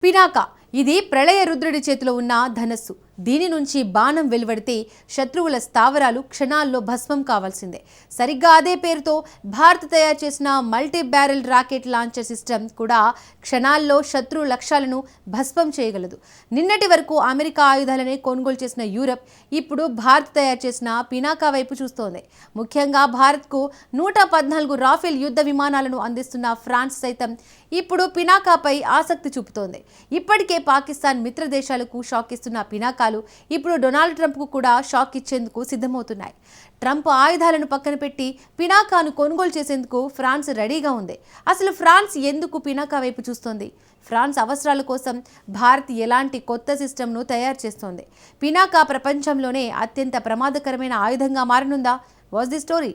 పినాక ఇది ప్రళయ రుద్రుడి చేతిలో ఉన్న ధనస్సు. దీని నుంచి బాణం వెలువడితే శత్రువుల స్థావరాలు క్షణాల్లో భస్మం కావాల్సిందే. సరిగ్గా అదే పేరుతో భారత్ తయారు చేసిన multi barrel rocket launcher system కూడా క్షణాల్లో శత్రు లక్ష్యాలను భస్మం చేయగలదు. నిన్నటి వరకు అమెరికా ఆయుధాలనే కొనుగోలు చేసిన యూరప్ ఇప్పుడు భారత్ తయారు చేసిన పినాకా వైపు చూస్తోంది. ముఖ్యంగా భారత్కు 114 రాఫెల్ యుద్ధ విమానాలను అందిస్తున్న ఫ్రాన్స్ సైతం ఇప్పుడు పినాకాపై ఆసక్తి చూపుతోంది. ఇప్పటికే పాకిస్తాన్ మిత్ర దేశాలకు షాక్ ఇస్తున్న పినాకాలు ఇప్పుడు డొనాల్డ్ ట్రంప్కు కూడా షాక్ ఇచ్చేందుకు సిద్ధమవుతున్నాయి. ట్రంప్ ఆయుధాలను పక్కన పెట్టి పినాకాను కొనుగోలు చేసేందుకు ఫ్రాన్స్ రెడీగా ఉంది. అసలు ఫ్రాన్స్ ఎందుకు పినాకా వైపు చూస్తోంది? ఫ్రాన్స్ అవసరాల కోసం భారత్ ఎలాంటి కొత్త సిస్టమ్ను తయారు చేస్తోంది? పినాకా ప్రపంచంలోనే అత్యంత ప్రమాదకరమైన ఆయుధంగా మారనుందా? Watch the story.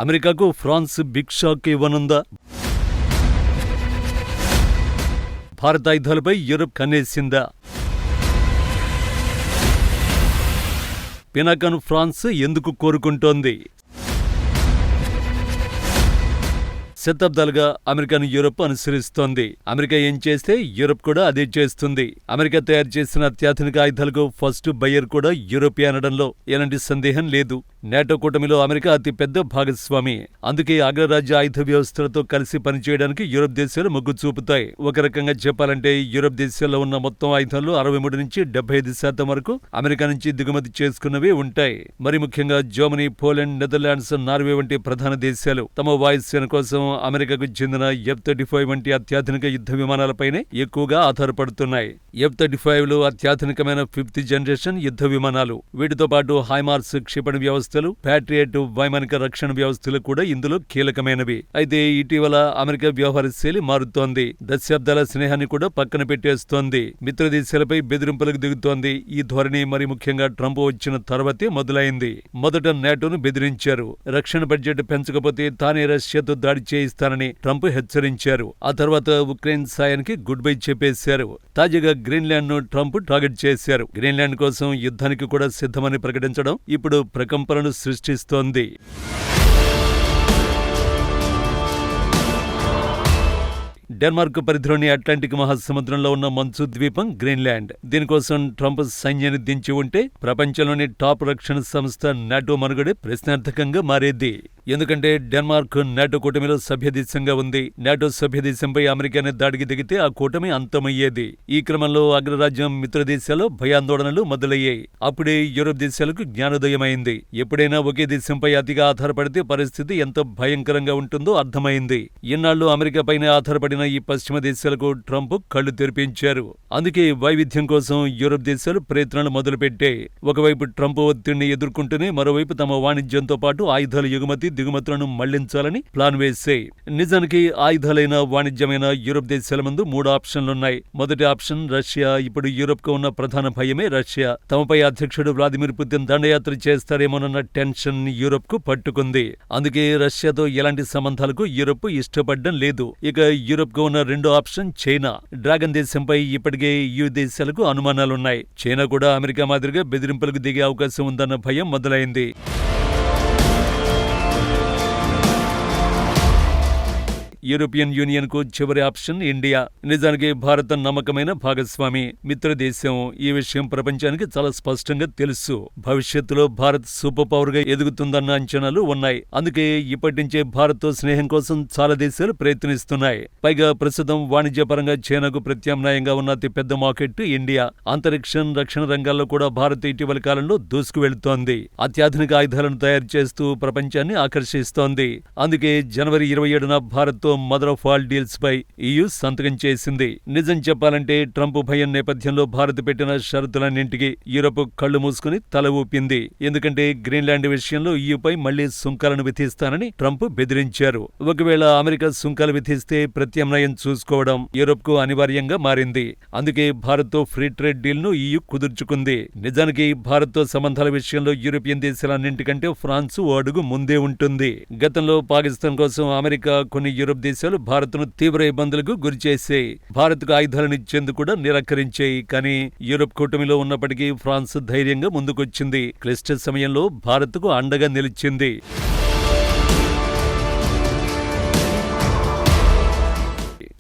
అమెరికాకు ఫ్రాన్స్ బిగ్ షాక్ ఇవ్వనుందా? భారత ఆయుధాలపై యూరప్ కన్నేసిందా? పినాకాను ఫ్రాన్స్ ఎందుకు కోరుకుంటోంది? శతాబ్దాలుగా అమెరికాను యూరప్ అనుసరిస్తోంది. అమెరికా ఏం చేస్తే యూరప్ కూడా అదే చేస్తుంది. అమెరికా తయారు చేసిన అత్యాధునిక ఆయుధాలకు ఫస్ట్ బయ్యర్ కూడా యూరోపే అనడంలో ఎలాంటి సందేహం లేదు. నేటో కూటమిలో అమెరికా అతి పెద్ద భాగస్వామి. అందుకే అగ్రరాజ్య ఆయుధ వ్యవస్థలతో కలిసి పనిచేయడానికి యూరప్ దేశాలు మొగ్గు చూపుతాయి. ఒక రకంగా చెప్పాలంటే యూరప్ దేశాల్లో ఉన్న మొత్తం ఆయుధాల్లో 63 నుంచి 75% వరకు అమెరికా నుంచి దిగుమతి చేసుకున్నవే ఉంటాయి. మరి ముఖ్యంగా జర్మనీ, పోలాండ్, నెదర్లాండ్స్, నార్వే వంటి ప్రధాన దేశాలు తమ వాయుసేన కోసం అమెరికాకు చెందిన F-35 వంటి అత్యాధునిక యుద్ధ విమానాలపైనే ఎక్కువగా ఆధారపడుతున్నాయి. F-35లు అత్యాధునికమైన 5th జనరేషన్ యుద్ధ విమానాలు. వీటితో పాటు హైమార్స్ క్షిపణి వ్యవస్థలు, ప్యాట్రియేట్ వైమానిక రక్షణ వ్యవస్థలు కూడా ఇందులో కీలకమైనవి. అయితే ఇటీవల అమెరికా వ్యవహార శైలి మారుతోంది. దశాబ్దాల స్నేహాన్ని కూడా పక్కన పెట్టేస్తోంది. మిత్ర దేశాలపై బెదిరింపులకు దిగుతోంది. ఈ ధోరణి మరి ముఖ్యంగా ట్రంప్ వచ్చిన తర్వాతే మొదలైంది. మొదట నేటోను బెదిరించారు. రక్షణ బడ్జెట్ పెంచకపోతే తానే రష్యాతో దాడి చేయిస్తానని ట్రంప్ హెచ్చరించారు. ఆ తర్వాత ఉక్రెయిన్ సాయానికి గుడ్ బై చెప్పేశారు. తాజాగా గ్రీన్లాండ్ ను ట్రంప్ టార్గెట్ చేశారు. గ్రీన్లాండ్ కోసం యుద్ధానికి కూడా సిద్ధమని ప్రకటించడం ఇప్పుడు ప్రకంపనలు సృష్టిస్తోంది. డెన్మార్క్ పరిధిలోని అట్లాంటిక్ మహాసముద్రంలో ఉన్న మంచు ద్వీపం గ్రీన్లాండ్. దీనికోసం ట్రంప్ సైన్యాన్ని దించి ఉంటే ప్రపంచంలోని టాప్ రక్షణ సంస్థ నాటో మనుగడే ప్రశ్నార్థకంగా మారేది. ఎందుకంటే డెన్మార్క్ నాటో కూటమిలో సభ్యదేశంగా ఉంది. నాటో సభ్యదేశంపై అమెరికానే దాడికి దిగితే ఆ కూటమి అంతమయ్యేది. ఈ క్రమంలో అగ్రరాజ్యం మిత్రదేశాల్లో భయాందోళనలు మొదలయ్యాయి. అప్పుడే యూరప్ దేశాలకు జ్ఞానోదయమైంది. ఎప్పుడైనా ఒకే దేశంపై అతిగా ఆధారపడితే పరిస్థితి ఎంత భయంకరంగా ఉంటుందో అర్థమైంది. ఇన్నాళ్లు అమెరికాపైనే ఆధారపడిన ఈ పశ్చిమ దేశాలకు ట్రంప్ కళ్లు తెరిపించారు. అందుకే వైవిధ్యం కోసం యూరప్ దేశాలు ప్రయత్నాలు మొదలుపెట్టాయి. ఒకవైపు ట్రంప్ ఒత్తిడిని ఎదుర్కొంటూనే మరోవైపు తమ వాణిజ్యంతో పాటు ఆయుధాల ఎగుమతి దిగుమతులను మళ్లించాలని ప్లాన్ వేశాయి. నిజానికి ఆయుధాలైన వాణిజ్యమైన యూరప్ దేశాల ముందు 3 ఆప్షన్లున్నాయి. మొదటి ఆప్షన్ రష్యా. ఇప్పుడు యూరప్ కు ఉన్న ప్రధాన భయమే రష్యా. తమపై అధ్యక్షుడు వ్లాదిమిర్ పుతిన్ దండయాత్ర చేస్తారేమోనన్న టెన్షన్ యూరప్ కు పట్టుకుంది. అందుకే రష్యాతో ఎలాంటి సంబంధాలకు యూరప్ ఇష్టపడడం లేదు. ఇక యూరప్ కు ఉన్న రెండో ఆప్షన్ చైనా. డ్రాగన్ దేశంపై ఇప్పటికే EU దేశాలకు అనుమానాలున్నాయి. చైనా కూడా అమెరికా మాదిరిగా బెదిరింపులకు దిగే అవకాశం ఉందన్న భయం మొదలైంది. యూరోపియన్ యూనియన్ కు చివరి ఆప్షన్ ఇండియా. నిజానికి భారత నమ్మకమైన భాగస్వామి, మిత్రదేశం. ఈ విషయం ప్రపంచానికి చాలా స్పష్టంగా తెలుసు. భవిష్యత్తులో భారత్ సూపర్ పవర్ గా ఎదుగుతుందన్న అంచనాలు ఉన్నాయి. అందుకే ఇప్పటి నుంచే భారత్ తో స్నేహం కోసం చాలా దేశాలు ప్రయత్నిస్తున్నాయి. పైగా ప్రస్తుతం వాణిజ్యపరంగా చైనాకు ప్రత్యామ్నాయంగా ఉన్న అతి పెద్ద మార్కెట్ ఇండియా. అంతరిక్షం, రక్షణ రంగాల్లో కూడా భారత్ ఇటీవల కాలంలో దూసుకు వెళుతోంది. అత్యాధునిక ఆయుధాలను తయారు చేస్తూ ప్రపంచాన్ని ఆకర్షిస్తోంది. అందుకే జనవరి 27న Bharat mother of all deals పై EU సంతకం చేసింది. నిజం చెప్పాలంటే ట్రంప్ భయం నేపథ్యంలో భారత్ పెట్టిన షరతులన్నింటికి యూరప్ కళ్లు మూసుకుని తల ఊపింది. ఎందుకంటే గ్రీన్లాండ్ విషయంలో EU పై మళ్లీ సుంకాలను విధిస్తానని ట్రంప్ బెదిరించారు. ఒకవేళ అమెరికా సుంకాలు విధిస్తే ప్రత్యామ్నాయం చూసుకోవడం యూరప్ కు అనివార్యంగా మారింది. అందుకే భారత్ తో ఫ్రీ ట్రేడ్ డీల్ ను EU కుదుర్చుకుంది. నిజానికి భారత్ తో సంబంధాల విషయంలో యూరోపియన్ దేశాలన్నింటికంటే ఫ్రాన్స్ ఓ అడుగు ముందే ఉంటుంది. గతంలో పాకిస్తాన్ కోసం అమెరికా, కొన్ని యూరప్ దేశాలు భారత్ను తీవ్ర ఇబ్బందులకు గురిచేశాయి. భారత్కు ఆయుధాలను ఇచ్చేందుకు కూడా నిరాకరించాయి. కానీ యూరప్ కూటమిలో ఉన్నప్పటికీ ఫ్రాన్స్ ధైర్యంగా ముందుకొచ్చింది. క్లిష్ట సమయంలో భారత్కు అండగా నిలిచింది.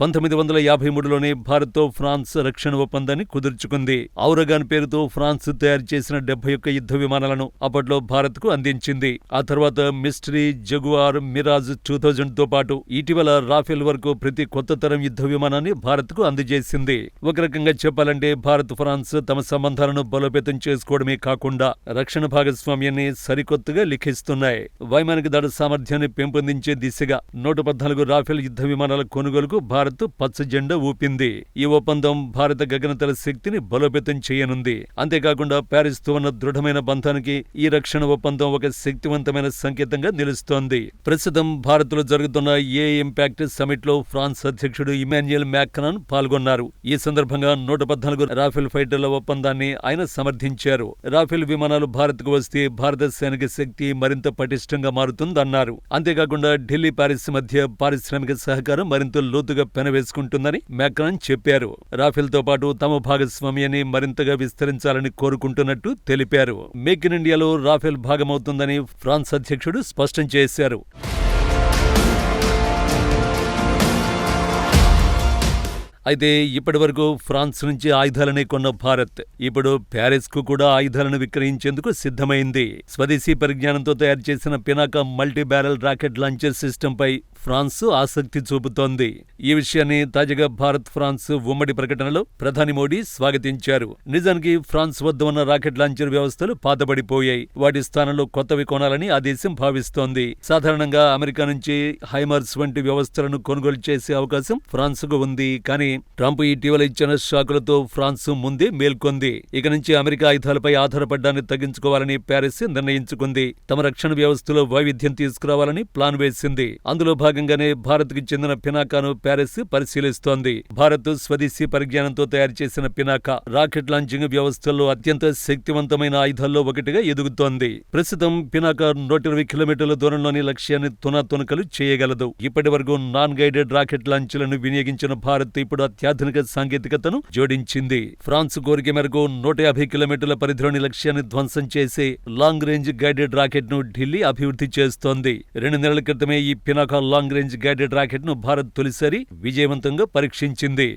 1953లోనే భారత్తో ఫ్రాన్స్ రక్షణ ఒప్పందాన్ని కుదుర్చుకుంది. ఔరగాన్ పేరుతో ఫ్రాన్స్ తయారు చేసిన 71 యుద్ధ విమానాలను అప్పట్లో భారత్కు అందించింది. ఆ తర్వాత మిస్టరీ, జగువార్, మిరాజ్ 2000తో పాటు ఇటీవల రాఫెల్ వరకు ప్రతి కొత్త తరం యుద్ధ విమానాన్ని భారత్కు అందజేసింది. ఒక రకంగా చెప్పాలంటే భారత్, ఫ్రాన్స్ తమ సంబంధాలను బలోపేతం చేసుకోవడమే కాకుండా రక్షణ భాగస్వామ్యాన్ని సరికొత్తగా లిఖిస్తున్నాయి. వైమానిక దళ సామర్థ్యాన్ని పెంపొందించే దిశగా 114 రాఫెల్ యుద్ధ విమానాల కొనుగోలుకు భారత్ పచ్చ జెండా ఊపింది. ఈ ఒప్పందం భారత గగనతల శక్తిని బలోపేతం చేయనుంది. అంతేకాకుండా ప్యారిస్తో ఉన్న దృఢమైన బంధానికి ఈ రక్షణ ఒప్పందం ఒక శక్తివంతమైన సంకేతంగా నిలుస్తోంది. ప్రస్తుతం భారత్లో జరుగుతున్న ఏ ఇంపాక్ట్ సమిట్ లో ఫ్రాన్స్ అధ్యక్షుడు ఇమాన్యుయల్ మ్యాక్రాన్ పాల్గొన్నారు. ఈ సందర్భంగా 114 రాఫెల్ ఫైటర్ల ఒప్పందాన్ని ఆయన సమర్థించారు. రాఫెల్ విమానాలు భారత్కు వస్తే భారత సైనిక శక్తి మరింత పటిష్టంగా మారుతుందన్నారు. అంతేకాకుండా ఢిల్లీ, పారిస్ మధ్య పారిశ్రామిక సహకారం మరింత లోతుగా పెనవేసుకుంటుందని మ్యాక్రాన్ చెప్పారు. రాఫెల్తో పాటు తమ భాగస్వామ్యాన్ని మరింతగా విస్తరించాలని కోరుకుంటున్నట్టు తెలిపారు. మేక్ ఇన్ ఇండియాలో రాఫెల్ భాగమవుతుందని ఫ్రాన్స్ అధ్యక్షుడు స్పష్టం చేశారు. అయితే ఇప్పటివరకు ఫ్రాన్స్ నుంచి ఆయుధాలనే కొన్న భారత్ ఇప్పుడు ప్యారిస్కు కూడా ఆయుధాలను విక్రయించేందుకు సిద్ధమైంది. స్వదేశీ పరిజ్ఞానంతో తయారు చేసిన Pinaka multi barrel rocket launcher సిస్టంపై ఫ్రాన్స్ ఆసక్తి చూపుతోంది. ఈ విషయాన్ని తాజాగా భారత్, ఫ్రాన్స్ ఉమ్మడి ప్రకటనలో ప్రధాని మోడీ స్వాగతించారు. నిజానికి ఫ్రాన్స్ వద్ద ఉన్న రాకెట్ లాంచర్ వ్యవస్థలు పాతబడిపోయాయి. వాటి స్థానంలో కొత్తవి కొనాలని ఆ దేశం భావిస్తోంది. సాధారణంగా అమెరికా నుంచి హైమర్స్ వంటి వ్యవస్థలను కొనుగోలు చేసే అవకాశం ఫ్రాన్స్కు ఉంది. కానీ ట్రంప్ ఇటీవల ఇచ్చిన షాకులతో ఫ్రాన్స్ ముందే మేల్కొంది. ఇక నుంచి అమెరికా ఆయుధాలపై ఆధారపడ్డాన్ని తగ్గించుకోవాలని ప్యారిస్ నిర్ణయించుకుంది. తమ రక్షణ వ్యవస్థలో వైవిధ్యం తీసుకురావాలని ప్లాన్ వేసింది. అందులో భాగంగానే భారత్కి చెందిన పినాకాను ప్యారిస్ పరిశీలిస్తోంది. భారత్ స్వదేశీ పరిజ్ఞానంతో తయారు చేసిన పినాకా రాకెట్ లాంచింగ్ వ్యవస్థల్లో అత్యంత శక్తివంతమైన ఆయుధాల్లో ఒకటిగా ఎదుగుతోంది. ప్రస్తుతం పినాకా 120 కిలోమీటర్ల దూరంలోని లక్ష్యాన్ని తునాతునకలు చేయగలదు. ఇప్పటి వరకు నాన్ గైడెడ్ రాకెట్ లాంఛర్లను వినియోగించిన భారత్ ఇప్పుడు అత్యాధునిక సాంకేతికతను జోడించింది. ఫ్రాన్స్ కోరిక మేరకు 150 కిలోమీటర్ల పరిధిలోని లక్ష్యాన్ని ధ్వంసం చేసే లాంగ్ రేంజ్ గైడెడ్ రాకెట్ ను ఢిల్లీ అభివృద్ధి చేస్తోంది. 2 నెలల క్రితమే ఈ Pinaka long range guided rocket ను భారత్ తొలిసారి విజయవంతంగా పరీక్షించింది.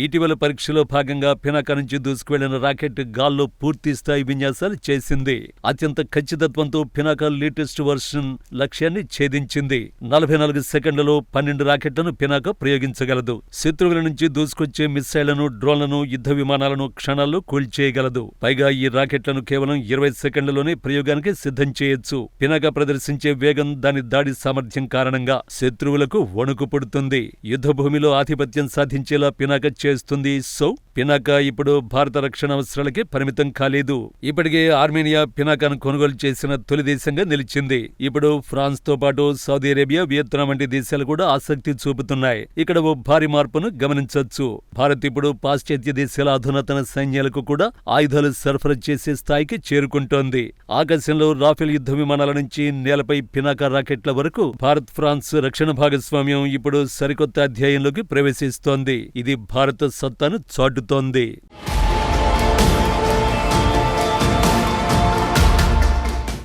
ఇటీవల పరీక్షలో భాగంగా పినాకా నుంచి దూసుకువెళ్లిన రాకెట్ గాల్లో పూర్తి స్థాయి విన్యాసాలు చేసింది. అత్యంత ఖచ్చితత్వంతో పినాకా లేటెస్ట్ వర్షన్ లక్ష్యాన్ని ఛేదించింది. 44 సెకండ్లలో 12 రాకెట్లను పినాకా ప్రయోగించగలదు. శత్రువుల నుంచి దూసుకొచ్చే మిస్సైళ్లను, డ్రోన్లను, యుద్ధ విమానాలను క్షణాల్లో కూల్చేయగలదు. పైగా ఈ రాకెట్లను కేవలం 20 సెకండ్లలోనే ప్రయోగానికి సిద్ధం చేయొచ్చు. పినాకా ప్రదర్శించే వేగం, దాని దాడి సామర్థ్యం కారణంగా శత్రువులకు వణుకు పుడుతుంది. యుద్ధ భూమిలో ఆధిపత్యం సాధించేలా పినాకా చేస్తుంది. సో పినాకా ఇప్పుడు భారత రక్షణ అవసరాలకే పరిమితం కాలేదు. ఇప్పటికే ఆర్మేనియా పినాకాను కొనుగోలు చేసిన తొలి దేశంగా నిలిచింది. ఇప్పుడు ఫ్రాన్స్ తో పాటు సౌదీ అరేబియా, వియత్నాం వంటి దేశాలు కూడా ఆసక్తి చూపుతున్నాయి. ఇక్కడ ఓ భారీ మార్పును గమనించొచ్చు. భారత్ ఇప్పుడు పాశ్చాత్య దేశాల అధునాతన సైన్యాలకు కూడా ఆయుధాలు సరఫరా చేసే స్థాయికి చేరుకుంటోంది. ఆకాశంలో రాఫెల్ యుద్ధ విమానాల నుంచి నేలపై పినాకా రాకెట్ల వరకు భారత్, ఫ్రాన్స్ రక్షణ భాగస్వామ్యం ఇప్పుడు సరికొత్త అధ్యాయంలోకి ప్రవేశిస్తోంది. ఇది భారత సత్తాను చాటుతోంది.